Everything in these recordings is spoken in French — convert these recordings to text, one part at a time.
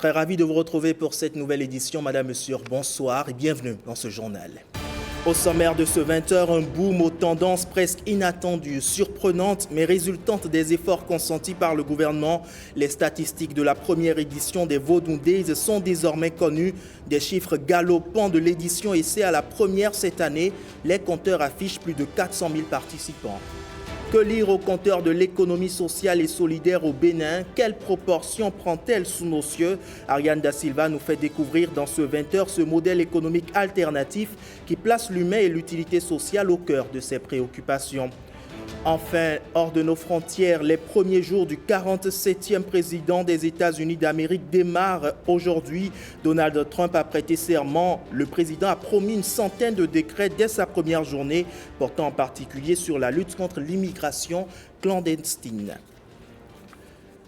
Très ravi de vous retrouver pour cette nouvelle édition. Madame, Monsieur, bonsoir et bienvenue dans ce journal. Au sommaire de ce 20h, un boom aux tendances presque inattendues, surprenantes, mais résultantes des efforts consentis par le gouvernement. Les statistiques de la première édition des Vodou Days sont désormais connues. Des chiffres galopants de l'édition et c'est à la première cette année. Les compteurs affichent plus de 400 000 participants. Que lire au compteur de l'économie sociale et solidaire au Bénin? Quelle proportion prend-elle sous nos cieux? Ariane Da Silva nous fait découvrir dans ce 20h ce modèle économique alternatif qui place l'humain et l'utilité sociale au cœur de ses préoccupations. Enfin, hors de nos frontières, les premiers jours du 47e président des États-Unis d'Amérique démarrent aujourd'hui. Donald Trump a prêté serment. Le président a promis une centaine de décrets dès sa première journée, portant en particulier sur la lutte contre l'immigration clandestine.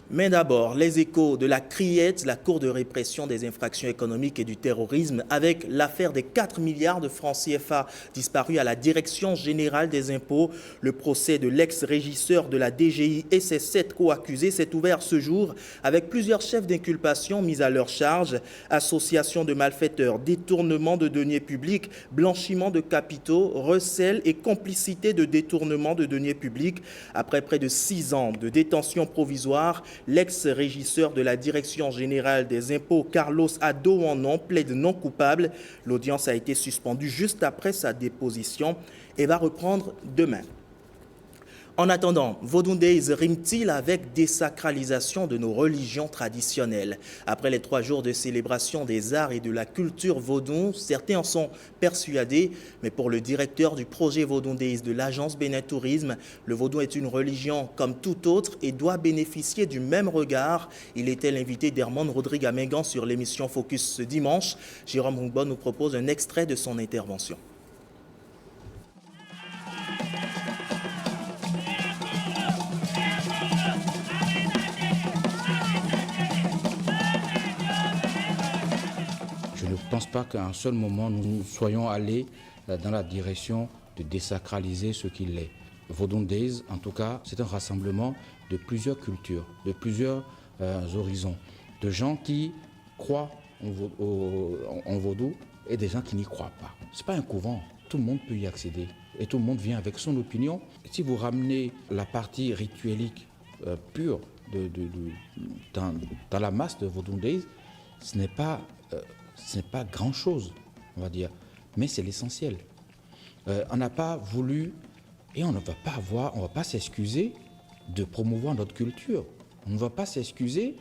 Mais d'abord, les échos de la CRIET, la Cour de répression des infractions économiques et du terrorisme, avec l'affaire des 4 milliards de francs CFA disparus à la Direction générale des impôts. Le procès de l'ex-régisseur de la DGI et ses 7 co-accusés s'est ouvert ce jour avec plusieurs chefs d'inculpation mis à leur charge. Association de malfaiteurs, détournement de deniers publics, blanchiment de capitaux, recel et complicité de détournement de deniers publics. Après près de 6 ans de détention provisoire, l'ex-régisseur de la Direction générale des impôts, Carlos Adouanon, plaide non coupable. L'audience a été suspendue juste après sa déposition et va reprendre demain. En attendant, Vodou Days rime-t-il avec désacralisation de nos religions traditionnelles? Après les 3 jours de célébration des arts et de la culture vaudou, certains en sont persuadés, mais pour le directeur du projet Vodou Days de l'agence Bénin Tourisme, le vaudou est une religion comme tout autre et doit bénéficier du même regard. Il était l'invité d'Herman Rodrigue Amengan sur l'émission Focus ce dimanche. Jérôme Hungbo nous propose un extrait de son intervention. Je ne pense pas qu'à un seul moment nous soyons allés dans la direction de désacraliser ce qu'il est. Vodou Days, en tout cas, c'est un rassemblement de plusieurs cultures, de plusieurs horizons, de gens qui croient en vaudou et des gens qui n'y croient pas. Ce n'est pas un couvent, tout le monde peut y accéder et tout le monde vient avec son opinion. Si vous ramenez la partie rituelique pure dans la masse de Vodou Days, ce n'est pas grand-chose, on va dire, mais c'est l'essentiel. On n'a pas voulu, et on ne va pas s'excuser de promouvoir notre culture. On ne va pas s'excuser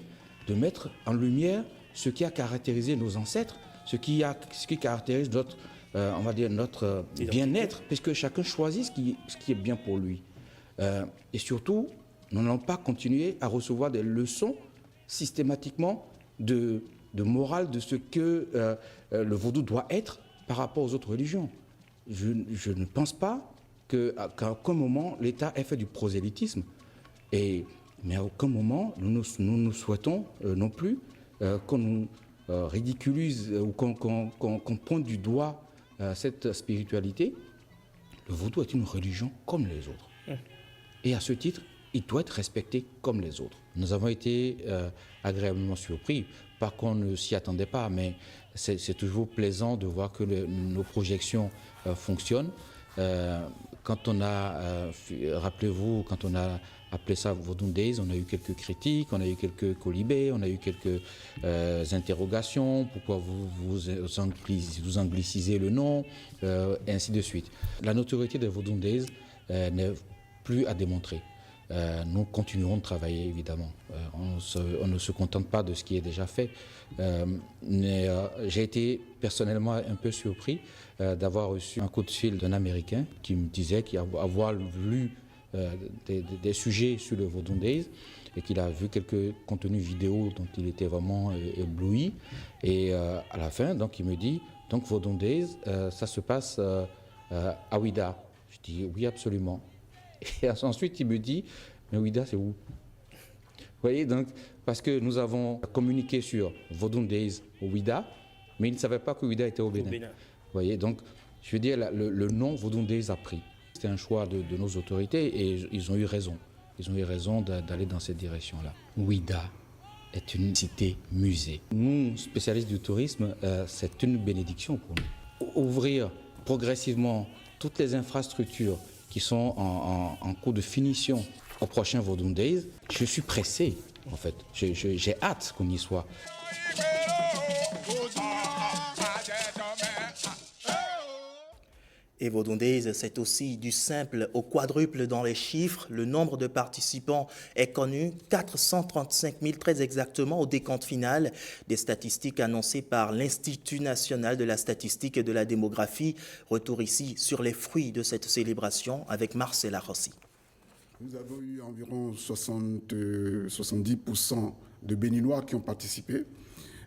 de mettre en lumière ce qui a caractérisé nos ancêtres, ce qui caractérise notre bien-être, puisque chacun choisit ce qui est bien pour lui. Et surtout, nous n'allons pas continuer à recevoir des leçons systématiquement de morale de ce que le vaudou doit être par rapport aux autres religions. Je ne pense pas qu'à aucun moment l'État ait fait du prosélytisme, mais à aucun moment nous souhaitons non plus qu'on nous ridiculise ou qu'on pointe du doigt cette spiritualité. Le vaudou est une religion comme les autres. Et à ce titre, il doit être respecté comme les autres. Nous avons été agréablement surpris, pas qu'on ne s'y attendait pas, mais c'est toujours plaisant de voir que nos projections fonctionnent. Quand on a, rappelez-vous, quand on a appelé ça Vodou Days, on a eu quelques critiques, on a eu quelques colibés, on a eu quelques interrogations, pourquoi vous anglicisez le nom, et ainsi de suite. La notoriété de Vodou Days n'est plus à démontrer. Nous continuerons de travailler, évidemment. On ne se contente pas de ce qui est déjà fait. Mais j'ai été personnellement un peu surpris d'avoir reçu un coup de fil d'un Américain qui me disait qu'avoir lu des sujets sur le Vodou Days et qu'il a vu quelques contenus vidéo dont il était vraiment ébloui. Et à la fin, donc, il me dit, donc Vodou Days, ça se passe à Ouida. Je dis oui, absolument. Et ensuite, il me dit, mais Ouida, c'est où? Vous voyez, donc, parce que nous avons communiqué sur Vodou Days au Ouida, mais il ne savait pas que Ouida était au Bénin. Vous voyez, donc, je veux dire, le nom Vodou Days a pris. C'était un choix de nos autorités et ils ont eu raison. Ils ont eu raison d'aller dans cette direction-là. Ouida est une cité-musée. Nous, spécialistes du tourisme, c'est une bénédiction pour nous. Ouvrir progressivement toutes les infrastructures qui sont en cours de finition au prochain Vodun Days, je suis pressé, en fait. J'ai hâte qu'on y soit. Et Vodun Days, c'est aussi du simple au quadruple dans les chiffres. Le nombre de participants est connu, 435 000 très exactement au décompte final. Des statistiques annoncées par l'Institut national de la statistique et de la démographie. Retour ici sur les fruits de cette célébration avec Marcela Rossi. Nous avons eu environ 70% de Béninois qui ont participé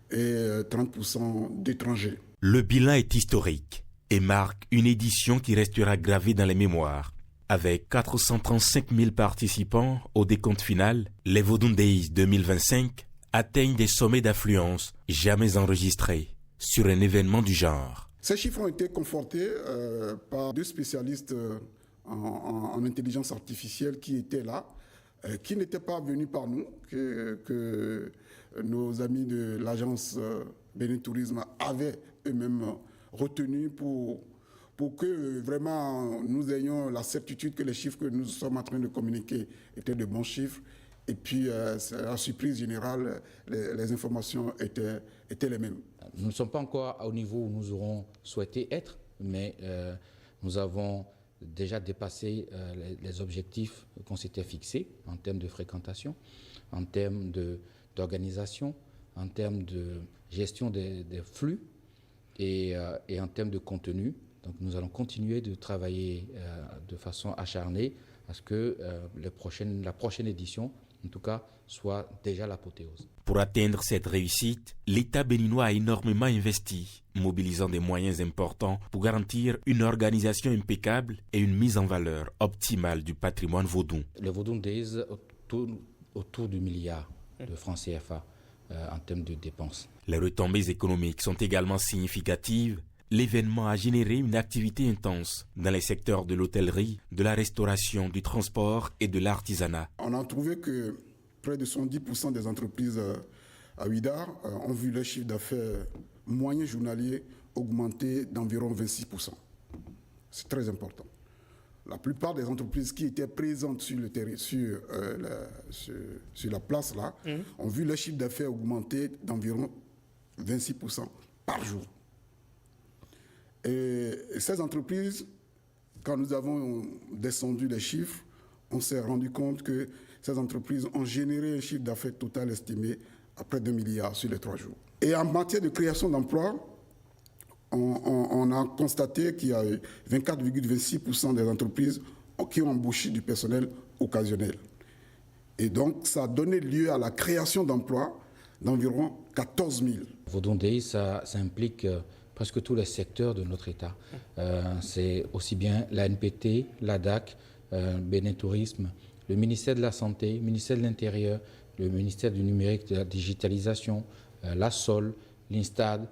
et 30% d'étrangers. Le bilan est historique et marque une édition qui restera gravée dans les mémoires. Avec 435 000 participants au décompte final, les Vodun Days 2025 atteignent des sommets d'affluence jamais enregistrés sur un événement du genre. Ces chiffres ont été confortés par deux spécialistes en intelligence artificielle qui étaient là, qui n'étaient pas venus par nous, que nos amis de l'agence Bénin Tourisme avaient eux-mêmes retenu pour que vraiment nous ayons la certitude que les chiffres que nous sommes en train de communiquer étaient de bons chiffres. Et puis, la surprise générale, les informations étaient les mêmes. Nous ne sommes pas encore au niveau où nous aurons souhaité être, mais nous avons déjà dépassé les objectifs qu'on s'était fixés en termes de fréquentation, en termes d'organisation, en termes de gestion des flux et en termes de contenu. Donc nous allons continuer de travailler de façon acharnée à ce que la prochaine édition, en tout cas, soit déjà l'apothéose. Pour atteindre cette réussite, l'État béninois a énormément investi, mobilisant des moyens importants pour garantir une organisation impeccable et une mise en valeur optimale du patrimoine vaudou. Le Vodun Days autour du milliard de francs CFA en termes de dépenses. Les retombées économiques sont également significatives. L'événement a généré une activité intense dans les secteurs de l'hôtellerie, de la restauration, du transport et de l'artisanat. On a trouvé que près de 70% des entreprises à Ouidah ont vu leur chiffre d'affaires moyen journalier augmenter d'environ 26%. C'est très important. La plupart des entreprises qui étaient présentes sur la place là, ont vu leur chiffre d'affaires augmenter d'environ 26% par jour. Et ces entreprises, quand nous avons descendu les chiffres, on s'est rendu compte que ces entreprises ont généré un chiffre d'affaires total estimé à près d'1 milliard sur les 3 jours. Et en matière de création d'emplois, on a constaté qu'il y a 24,26% des entreprises qui ont embauché du personnel occasionnel. Et donc, ça a donné lieu à la création d'emplois d'environ 14 000. Vodun Days, ça implique presque tous les secteurs de notre État. C'est aussi bien la NPT, l'ADAC, Bénin Tourisme, le ministère de la Santé, le ministère de l'Intérieur, le ministère du Numérique, de la Digitalisation, la SOL, l'INSTAD,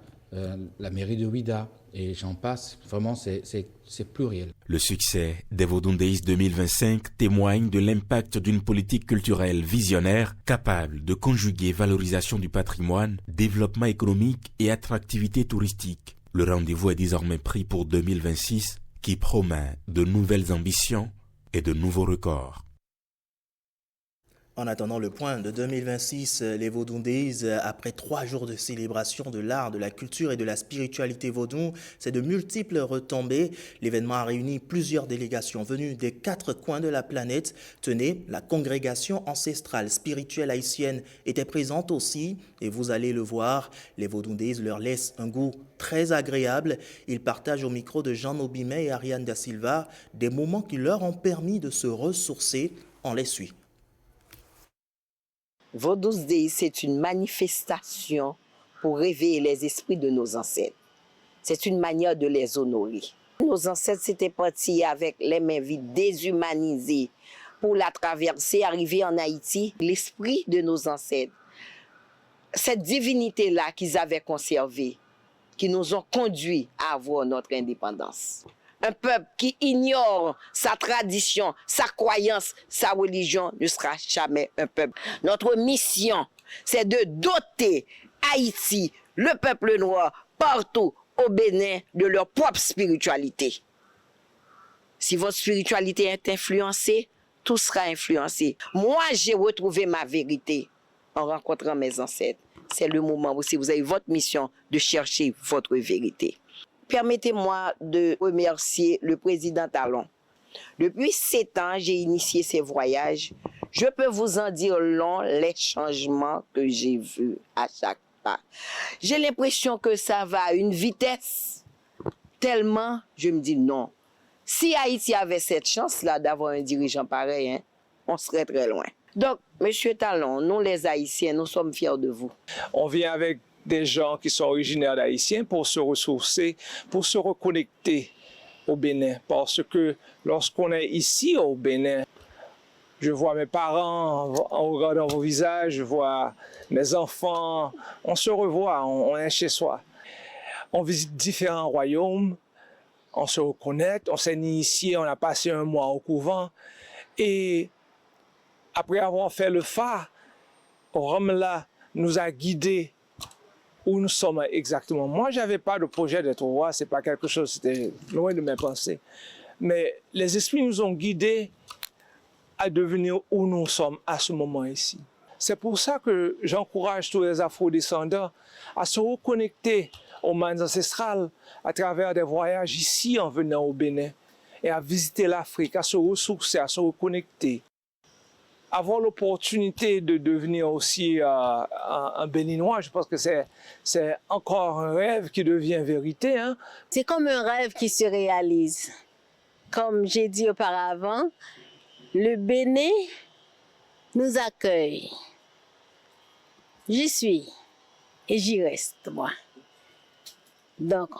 la mairie de Ouidah, et j'en passe. Vraiment, c'est pluriel. Le succès des Vodun Days 2025 témoigne de l'impact d'une politique culturelle visionnaire capable de conjuguer valorisation du patrimoine, développement économique et attractivité touristique. Le rendez-vous est désormais pris pour 2026 qui promet de nouvelles ambitions et de nouveaux records. En attendant le point de 2026, les Vodun Days, après 3 jours de célébration de l'art, de la culture et de la spiritualité vaudou, c'est de multiples retombées. L'événement a réuni plusieurs délégations venues des 4 coins de la planète. Tenez, la congrégation ancestrale spirituelle haïtienne était présente aussi. Et vous allez le voir, les Vodun Days leur laissent un goût très agréable. Ils partagent au micro de Jean Nobimet et Ariane Da Silva des moments qui leur ont permis de se ressourcer. On les suit. Vodun Days, c'est une manifestation pour réveiller les esprits de nos ancêtres. C'est une manière de les honorer. Nos ancêtres s'étaient partis avec les mains vides, déshumanisés, pour la traverser, arriver en Haïti. L'esprit de nos ancêtres, cette divinité-là qu'ils avaient conservée, qui nous ont conduits à avoir notre indépendance. Un peuple qui ignore sa tradition, sa croyance, sa religion ne sera jamais un peuple. Notre mission, c'est de doter Haïti, le peuple noir, partout au Bénin, de leur propre spiritualité. Si votre spiritualité est influencée, tout sera influencé. Moi, j'ai retrouvé ma vérité en rencontrant mes ancêtres. C'est le moment aussi, vous avez votre mission de chercher votre vérité. Permettez-moi de remercier le président Talon. Depuis 7 ans, j'ai initié ces voyages. Je peux vous en dire long les changements que j'ai vus à chaque pas. J'ai l'impression que ça va à une vitesse. Tellement, je me dis non. Si Haïti avait cette chance-là d'avoir un dirigeant pareil, hein, on serait très loin. Donc, Monsieur Talon, nous les Haïtiens, nous sommes fiers de vous. On vient avec des gens qui sont originaires d'Haïtiens pour se ressourcer, pour se reconnecter au Bénin. Parce que lorsqu'on est ici au Bénin, je vois mes parents, en regardant vos visages, je vois mes enfants, on se revoit, on est chez soi. On visite différents royaumes, on se reconnecte, on s'est initié, on a passé un mois au couvent. Et après avoir fait le phare, Ramla nous a guidés où nous sommes exactement. Moi, je n'avais pas de projet d'être roi, ce n'est pas quelque chose, c'était loin de mes pensées. Mais les esprits nous ont guidés à devenir où nous sommes à ce moment ici. C'est pour ça que j'encourage tous les afro-descendants à se reconnecter aux mannes ancestrales à travers des voyages ici en venant au Bénin et à visiter l'Afrique, à se ressourcer, à se reconnecter. Avoir l'opportunité de devenir aussi un Béninois, je pense que c'est encore un rêve qui devient vérité. Hein? C'est comme un rêve qui se réalise. Comme j'ai dit auparavant, le Bénin nous accueille. J'y suis et j'y reste, moi. Donc,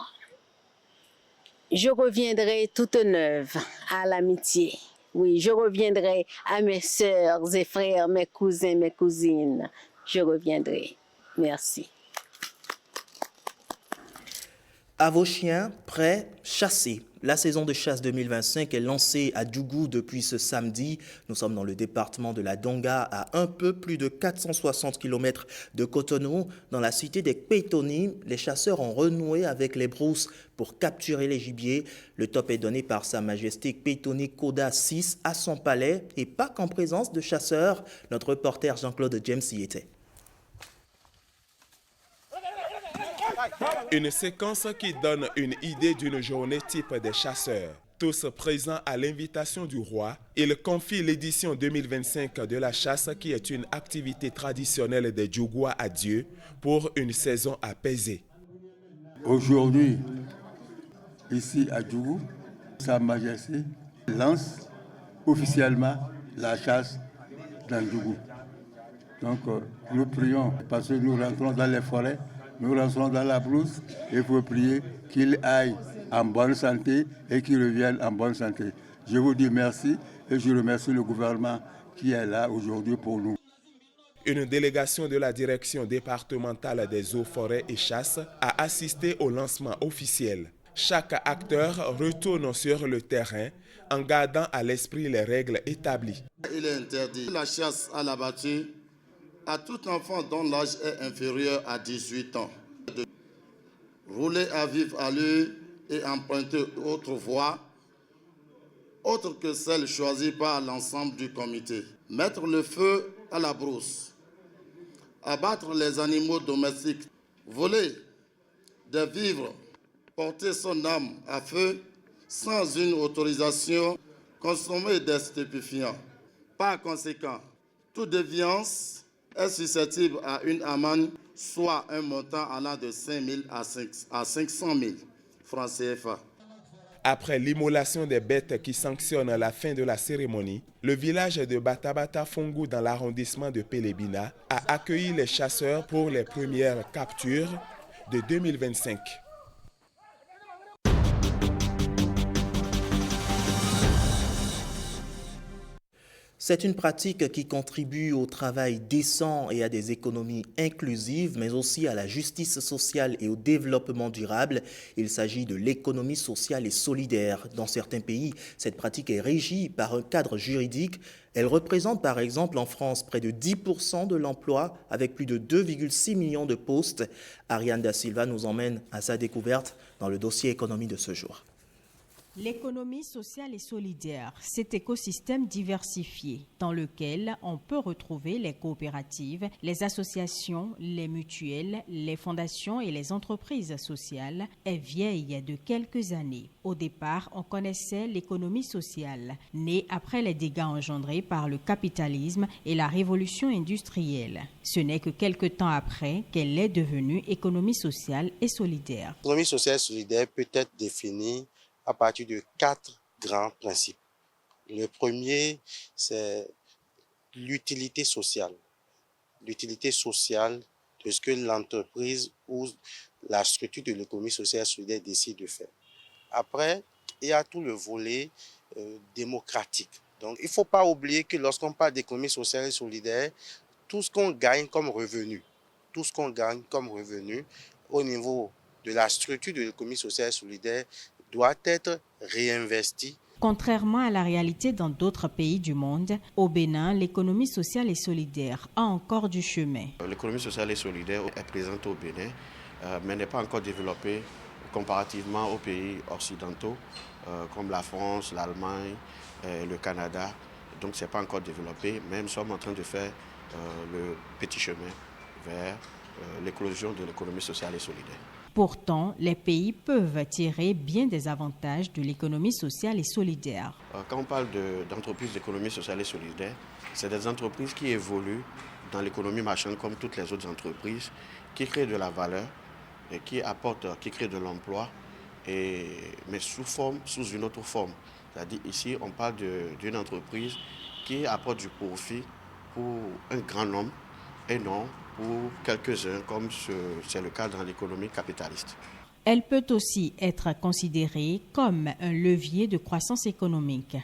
je reviendrai toute neuve à l'amitié. Oui, je reviendrai à mes sœurs et frères, mes cousins, mes cousines. Je reviendrai. Merci. À vos chiens, prêts, chassez. La saison de chasse 2025 est lancée à Djougou depuis ce samedi. Nous sommes dans le département de la Donga, à un peu plus de 460 km de Cotonou. Dans la cité des Kpétoni, les chasseurs ont renoué avec les brousses pour capturer les gibiers. Le top est donné par Sa Majesté Kpétoni Koda VI à son palais et pas qu'en présence de chasseurs. Notre reporter Jean-Claude James y était. Une séquence qui donne une idée d'une journée type des chasseurs. Tous présents à l'invitation du roi, ils confient l'édition 2025 de la chasse qui est une activité traditionnelle des Djougois à Dieu pour une saison apaisée. Aujourd'hui, ici à Djougou, Sa Majesté lance officiellement la chasse dans Djougou. Donc nous prions parce que nous rentrons dans les forêts. Nous rentrons dans la brousse et il faut prier qu'il aille en bonne santé et qu'il revienne en bonne santé. Je vous dis merci et je remercie le gouvernement qui est là aujourd'hui pour nous. Une délégation de la direction départementale des eaux, forêts et chasses a assisté au lancement officiel. Chaque acteur retourne sur le terrain en gardant à l'esprit les règles établies. Il est interdit la chasse à la battue à tout enfant dont l'âge est inférieur à 18 ans. De rouler à vive allure et emprunter autre voie, autre que celle choisie par l'ensemble du comité. Mettre le feu à la brousse, abattre les animaux domestiques, voler des vivres, porter son âme à feu sans une autorisation, consommer des stupéfiants. Par conséquent, toute déviance est susceptible à une amende, soit un montant allant de 5 000 à 500 000 francs CFA. Après l'immolation des bêtes qui sanctionne la fin de la cérémonie, le village de Batabata Fongu dans l'arrondissement de Pelebina a accueilli les chasseurs pour les premières captures de 2025. C'est une pratique qui contribue au travail décent et à des économies inclusives, mais aussi à la justice sociale et au développement durable. Il s'agit de l'économie sociale et solidaire. Dans certains pays, cette pratique est régie par un cadre juridique. Elle représente par exemple en France près de 10% de l'emploi avec plus de 2,6 millions de postes. Ariane Da Silva nous emmène à sa découverte dans le dossier économie de ce jour. L'économie sociale et solidaire, cet écosystème diversifié dans lequel on peut retrouver les coopératives, les associations, les mutuelles, les fondations et les entreprises sociales, est vieille de quelques années. Au départ, on connaissait l'économie sociale, née après les dégâts engendrés par le capitalisme et la révolution industrielle. Ce n'est que quelques temps après qu'elle est devenue économie sociale et solidaire. L'économie sociale et solidaire peut être définie à partir de 4 grands principes. Le premier, c'est l'utilité sociale. L'utilité sociale de ce que l'entreprise ou la structure de l'économie sociale et solidaire décide de faire. Après, il y a tout le volet démocratique. Donc, il ne faut pas oublier que lorsqu'on parle d'économie sociale et solidaire, tout ce qu'on gagne comme revenu, au niveau de la structure de l'économie sociale et solidaire doit être réinvesti. Contrairement à la réalité dans d'autres pays du monde, au Bénin, l'économie sociale et solidaire a encore du chemin. L'économie sociale et solidaire est présente au Bénin, mais n'est pas encore développée comparativement aux pays occidentaux, comme la France, l'Allemagne, le Canada. Donc ce n'est pas encore développé, mais nous sommes en train de faire le petit chemin vers l'éclosion de l'économie sociale et solidaire. Pourtant, les pays peuvent tirer bien des avantages de l'économie sociale et solidaire. Quand on parle d'entreprises d'économie sociale et solidaire, c'est des entreprises qui évoluent dans l'économie marchande comme toutes les autres entreprises, qui créent de la valeur, et qui créent de l'emploi, mais sous une autre forme. C'est-à-dire ici, on parle d'une entreprise qui apporte du profit pour un grand nombre et non pour quelques-uns, comme c'est le cas dans l'économie capitaliste. Elle peut aussi être considérée comme un levier de croissance économique.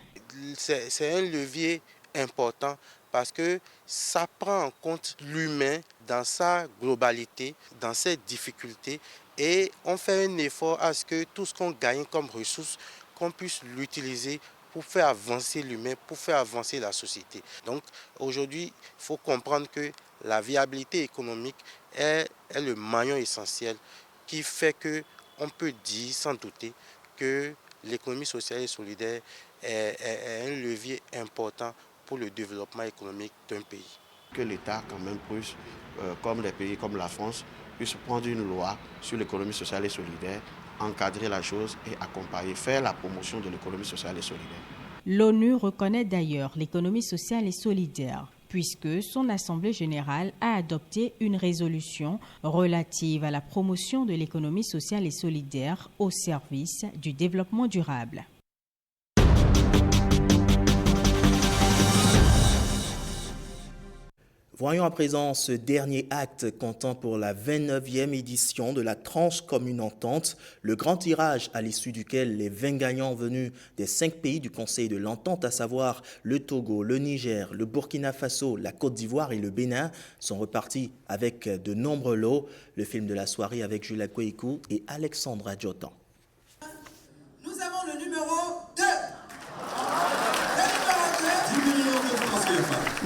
C'est un levier important parce que ça prend en compte l'humain dans sa globalité, dans ses difficultés, et on fait un effort à ce que tout ce qu'on gagne comme ressources, qu'on puisse l'utiliser pour faire avancer l'humain, pour faire avancer la société. Donc aujourd'hui, il faut comprendre que la viabilité économique est le maillon essentiel qui fait qu'on peut dire sans douter que l'économie sociale et solidaire est un levier important pour le développement économique d'un pays. Que l'État, quand même, puisse, comme les pays comme la France, puisse prendre une loi sur l'économie sociale et solidaire, encadrer la chose et accompagner, faire la promotion de l'économie sociale et solidaire. L'ONU reconnaît d'ailleurs l'économie sociale et solidaire, puisque son Assemblée générale a adopté une résolution relative à la promotion de l'économie sociale et solidaire au service du développement durable. Voyons à présent ce dernier acte comptant pour la 29e édition de la tranche commune entente, le grand tirage à l'issue duquel les 20 gagnants venus des 5 pays du Conseil de l'entente, à savoir le Togo, le Niger, le Burkina Faso, la Côte d'Ivoire et le Bénin, sont repartis avec de nombreux lots. Le film de la soirée avec Julia Kouikou et Alexandra Djotan. Nous avons le numéro 2.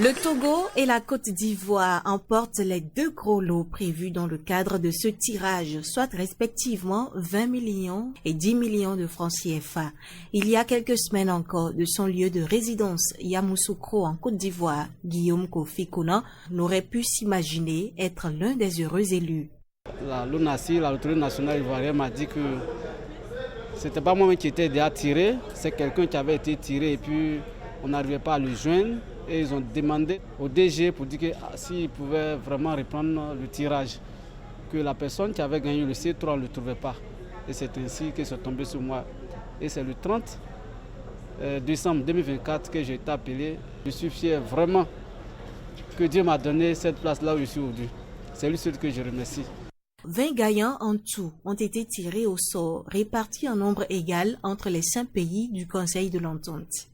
Le Togo et la Côte d'Ivoire emportent les 2 gros lots prévus dans le cadre de ce tirage, soit respectivement 20 millions et 10 millions de francs CFA. Il y a quelques semaines encore, de son lieu de résidence, Yamoussoukro en Côte d'Ivoire, Guillaume Kofi Konan n'aurait pu s'imaginer être l'un des heureux élus. L'ONACI, l'autorité nationale ivoirienne, m'a dit que c'était pas moi qui étais déjà tiré, c'est quelqu'un qui avait été tiré et puis on n'arrivait pas à le joindre. Et ils ont demandé au DG pour dire que s'ils pouvaient vraiment reprendre le tirage, que la personne qui avait gagné le C3 ne le trouvait pas. Et c'est ainsi qu'ils sont tombés sur moi. Et c'est le 30 décembre 2024 que j'ai été appelé. Je suis fier vraiment que Dieu m'a donné cette place-là où je suis aujourd'hui. C'est lui seul que je remercie. 20 gagnants en tout ont été tirés au sort, répartis en nombre égal entre les 5 pays du Conseil de l'entente.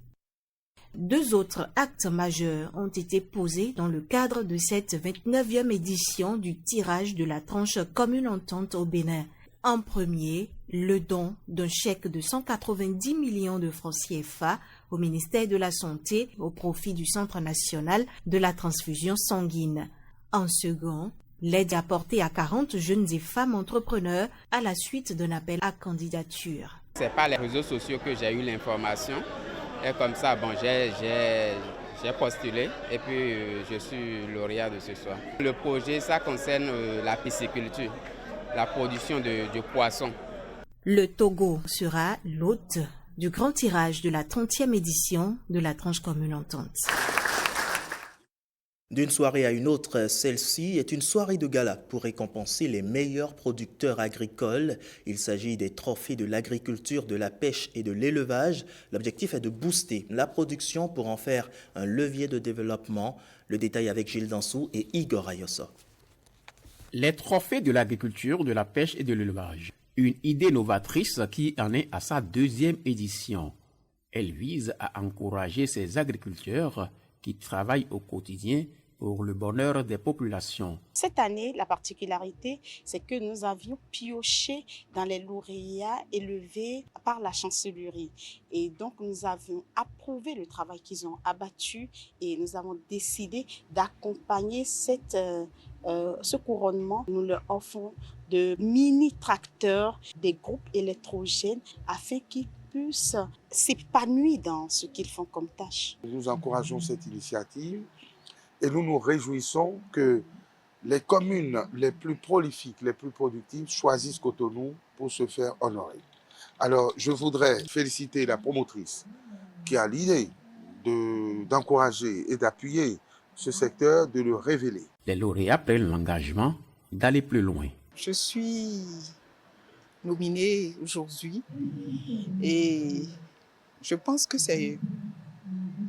2 autres actes majeurs ont été posés dans le cadre de cette 29e édition du tirage de la tranche commune entente au Bénin. En premier, le don d'un chèque de 190 millions de francs CFA au ministère de la Santé au profit du Centre national de la transfusion sanguine. En second, l'aide apportée à 40 jeunes et femmes entrepreneurs à la suite d'un appel à candidature. C'est par les réseaux sociaux que j'ai eu l'information. Et comme ça, j'ai postulé et puis je suis lauréat de ce soir. Le projet, ça concerne la pisciculture, la production de poissons. Le Togo sera l'hôte du grand tirage de la 30e édition de la tranche commune entente. D'une soirée à une autre, celle-ci est une soirée de gala pour récompenser les meilleurs producteurs agricoles. Il s'agit des trophées de l'agriculture, de la pêche et de l'élevage. L'objectif est de booster la production pour en faire un levier de développement. Le détail avec Gilles Dansou et Igor Ayoso. Les trophées de l'agriculture, de la pêche et de l'élevage. Une idée novatrice qui en est à sa 2e édition. Elle vise à encourager ces agriculteurs qui travaillent au quotidien pour le bonheur des populations. Cette année, la particularité, c'est que nous avions pioché dans les lauréats élevés par la chancellerie. Et donc, nous avions approuvé le travail qu'ils ont abattu et nous avons décidé d'accompagner ce couronnement. Nous leur offrons de mini-tracteurs, des groupes électrogènes afin qu'ils puissent s'épanouir dans ce qu'ils font comme tâche. Nous encourageons cette initiative et nous nous réjouissons que les communes les plus prolifiques, les plus productives choisissent Cotonou pour se faire honorer. Alors, je voudrais féliciter la promotrice qui a l'idée d'encourager et d'appuyer ce secteur, de le révéler. Les lauréats prennent l'engagement d'aller plus loin. Je suis nominée aujourd'hui et je pense que c'est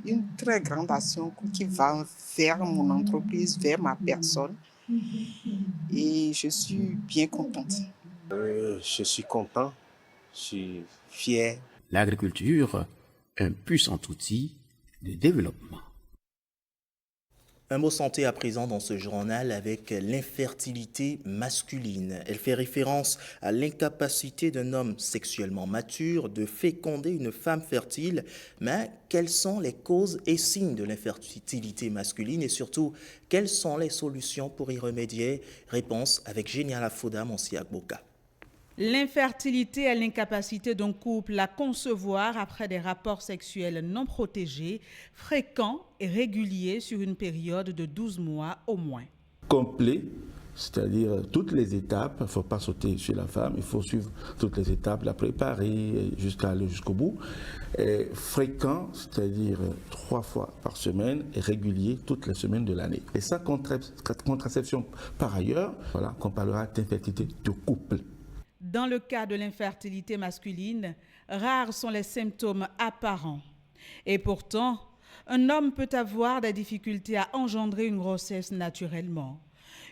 une très grande action qui va vers mon entreprise, vers ma personne et je suis bien contente. Je suis content, je suis fier. L'agriculture, un puissant outil de développement. Un mot santé à présent dans ce journal avec l'infertilité masculine. Elle fait référence à l'incapacité d'un homme sexuellement mature de féconder une femme fertile. Mais quelles sont les causes et signes de l'infertilité masculine et surtout, quelles sont les solutions pour y remédier? Réponse avec Génial Afouda Monsiak-Boka. L'infertilité est l'incapacité d'un couple à concevoir après des rapports sexuels non protégés, fréquents et réguliers sur une période de 12 mois au moins. Complet, c'est-à-dire toutes les étapes, il ne faut pas sauter sur la femme, il faut suivre toutes les étapes, la préparer jusqu'à aller jusqu'au bout. Et fréquent, c'est-à-dire 3 fois par semaine et régulier toutes les semaines de l'année. Et sans contraception par ailleurs, voilà, qu'on parlera d'infertilité de couple. Dans le cas de l'infertilité masculine, rares sont les symptômes apparents. Et pourtant, un homme peut avoir des difficultés à engendrer une grossesse naturellement.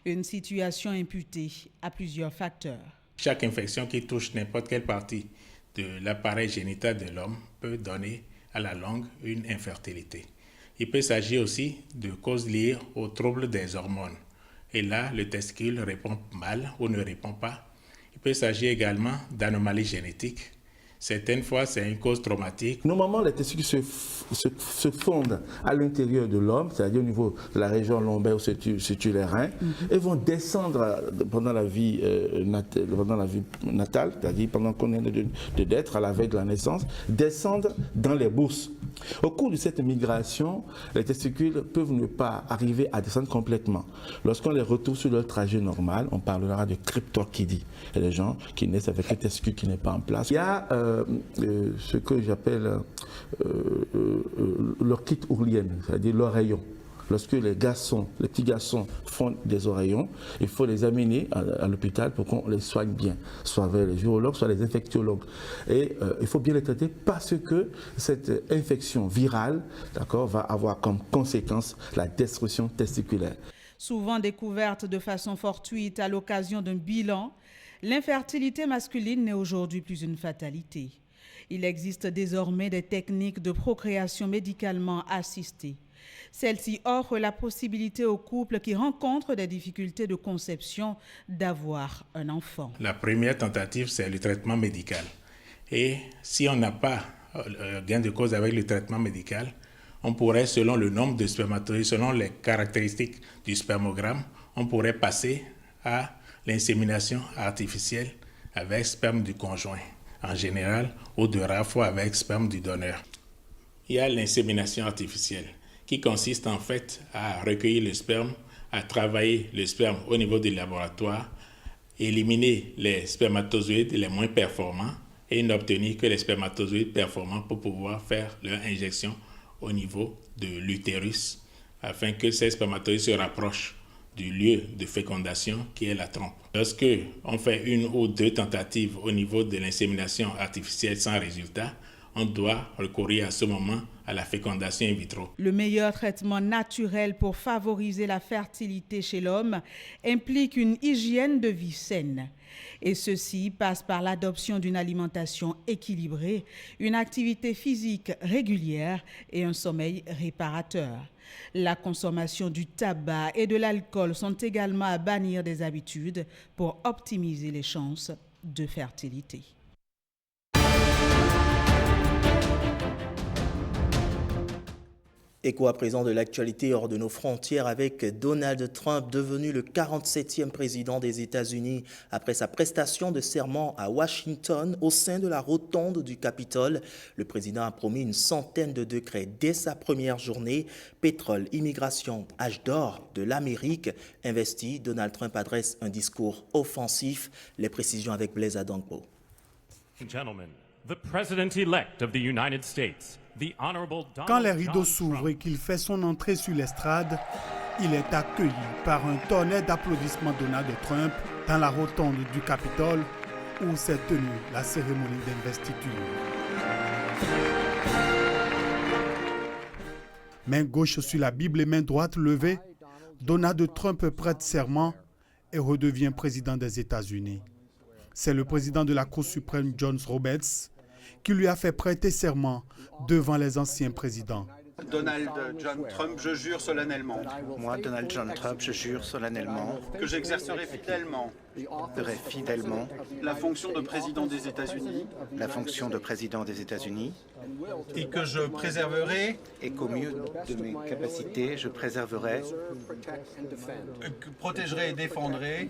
Une situation imputée à plusieurs facteurs. Chaque infection qui touche n'importe quelle partie de l'appareil génital de l'homme peut donner à la longue une infertilité. Il peut s'agir aussi de causes liées aux troubles des hormones. Et là, le testicule répond mal ou ne répond pas. Il peut s'agir également d'anomalies génétiques. Certaines fois, c'est une cause traumatique. Normalement, les testicules se fondent à l'intérieur de l'homme, c'est-à-dire au niveau de la région lombaire où se situent les reins, et vont descendre pendant la vie natale, c'est-à-dire pendant qu'on est de naître, à la veille de la naissance, descendre dans les bourses. Au cours de cette migration, les testicules peuvent ne pas arriver à descendre complètement. Lorsqu'on les retrouve sur leur trajet normal, on parlera de cryptorchidie. Il y a des gens qui naissent avec un testicule qui n'est pas en place. Il y a ce que j'appelle leur kit ourlienne, c'est-à-dire l'oreillon. Lorsque les petits garçons font des oreillons, il faut les amener à l'hôpital pour qu'on les soigne bien, soit vers les urologues, soit les infectiologues. Et il faut bien les traiter parce que cette infection virale, d'accord, va avoir comme conséquence la destruction testiculaire. Souvent découverte de façon fortuite à l'occasion d'un bilan, l'infertilité masculine n'est aujourd'hui plus une fatalité. Il existe désormais des techniques de procréation médicalement assistée. Celle-ci offre la possibilité aux couples qui rencontrent des difficultés de conception d'avoir un enfant. La première tentative, c'est le traitement médical. Et si on n'a pas gain de cause avec le traitement médical, on pourrait, selon le nombre de spermatozoïdes, selon les caractéristiques du spermogramme, on pourrait passer à l'insémination artificielle avec sperme du conjoint, en général, ou de rares fois avec sperme du donneur. Il y a l'insémination artificielle, qui consiste en fait à recueillir le sperme, à travailler le sperme au niveau du laboratoire, éliminer les spermatozoïdes les moins performants et n'obtenir que les spermatozoïdes performants pour pouvoir faire leur injection au niveau de l'utérus afin que ces spermatozoïdes se rapprochent du lieu de fécondation qui est la trompe. Lorsque on fait une ou deux tentatives au niveau de l'insémination artificielle sans résultat, on doit recourir à ce moment à la fécondation in vitro. Le meilleur traitement naturel pour favoriser la fertilité chez l'homme implique une hygiène de vie saine. Et ceci passe par l'adoption d'une alimentation équilibrée, une activité physique régulière et un sommeil réparateur. La consommation du tabac et de l'alcool sont également à bannir des habitudes pour optimiser les chances de fertilité. Écho à présent de l'actualité hors de nos frontières avec Donald Trump, devenu le 47e président des États-Unis. Après sa prestation de serment à Washington, au sein de la rotonde du Capitole, le président a promis une centaine de décrets dès sa première journée. Pétrole, immigration, âge d'or de l'Amérique. Investi, Donald Trump adresse un discours offensif. Les précisions avec Blaise Adangpo. Gentlemen, the President-elect of the United States. Quand les rideaux s'ouvrent et qu'il fait son entrée sur l'estrade, il est accueilli par un tonnerre d'applaudissements de Donald Trump dans la rotonde du Capitole où s'est tenue la cérémonie d'investiture. Main gauche sur la Bible et main droite levée, Donald Trump prête serment et redevient président des États-Unis. C'est le président de la Cour suprême, John Roberts, qui lui a fait prêter serment devant les anciens présidents. Donald John Trump, je jure solennellement. Moi, Donald John Trump, je jure solennellement que j'exercerai fidèlement la fonction de président des États-Unis. La fonction de président des États-Unis. Et que je préserverai. Et qu'au mieux de mes capacités, je préserverai. Protégerai et défendrai.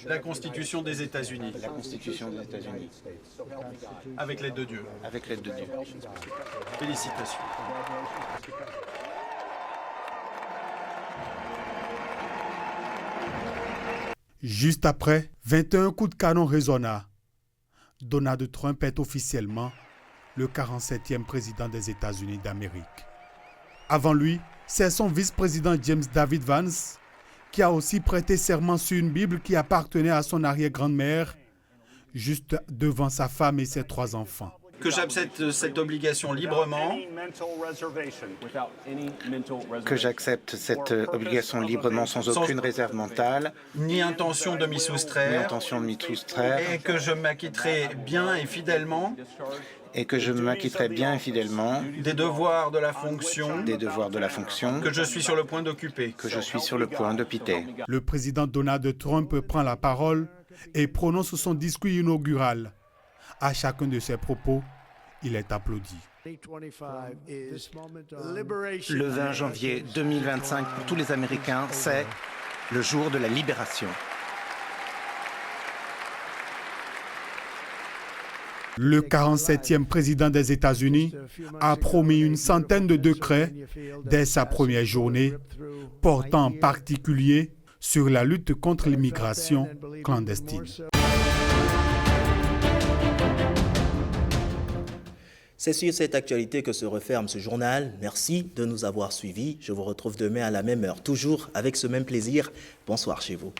La Constitution des États-Unis. La Constitution des États-Unis. Avec l'aide de Dieu. Avec l'aide de Dieu. Félicitations. Juste après, 21 coups de canon résonna. Donald Trump est officiellement le 47e président des États-Unis d'Amérique. Avant lui, c'est son vice-président James David Vance qui a aussi prêté serment sur une Bible qui appartenait à son arrière-grand-mère, juste devant sa femme et ses 3 enfants. Que j'accepte cette obligation librement. Que j'accepte cette obligation librement sans aucune réserve mentale. Ni intention de m'y soustraire. Et que je m'acquitterai bien et fidèlement. Des devoirs de la fonction. Que je suis sur le point d'occuper. Le président Donald Trump prend la parole et prononce son discours inaugural. À chacun de ses propos, il est applaudi. Le 20 janvier 2025, pour tous les Américains, c'est le jour de la libération. Le 47e président des États-Unis a promis une centaine de décrets dès sa première journée, portant en particulier sur la lutte contre l'immigration clandestine. C'est sur cette actualité que se referme ce journal. Merci de nous avoir suivis. Je vous retrouve demain à la même heure, toujours avec ce même plaisir. Bonsoir chez vous.